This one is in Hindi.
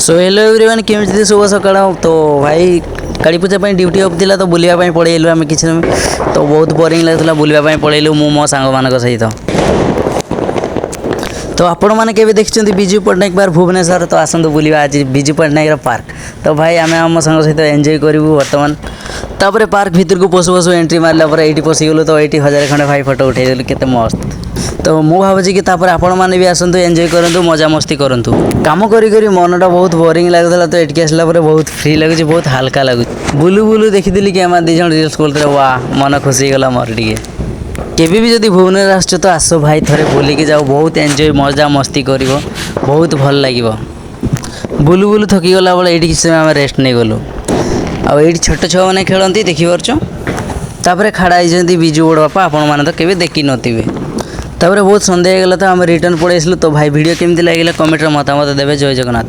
सो हेलो एवरीवन केमती शुभ सकाळ। तो भाई काली पूजा ड्यूटी ऑफ थिला तो बुलिया पळेलु आम कि तो बहुत बोरिंग लगुला बुलिया पळेलु मु मो सांग मान सहित। तो आपण मैंने केवे देखते विजु पट्टनायक पार्क भुवनेश्वर तो आसतु बुलिया आज विजु पट्टनायक पार्क। तो भाई आम आम सांग सहित एंजॉय करूँ बर्तमान। तापर पार्क भितर को पशु पशु एंट्री मारला पर ये पशिगलु तो ये 1000 खंडे भाई फोटो उठेदेलु केते मस्त। तो मु भावुची कि तापर आपण मैंने भी आसतु एंजॉय करूँ मजा मस्ती करूँ। काम करी करी मनटा बहुत बोरिंग लगुला तो ये आसला बहुत फ्री लगुच बहुत हल्का लगुच। बुलू बुलू देखी कि आम दिज रिल्स करते वाह मन खुशी गला मोर टे। केबी भी जदि भुवनेश्वर आसछ तो आसो भाई थरे बुलिकी जाओ बहुत एंजॉय मजा मस्ती करिवो बहुत भल लागिवो। बुलू बुलू थकी गला बेले ये किसी आम रेस्ट नहीं गलु आ ये छोट छुआ मैंने खेलती देखिपार। तापर खाड़ा होती विजु बड़ बापा आपण मैंने तो केवे देखी नथिबे। तापर बहुत सन्देह गला तो आम रिटर्न पड़े आसलु। तो भाई वीडियो केमती लगिला कमेंट रे मतामत देबे। जय जगन्नाथ।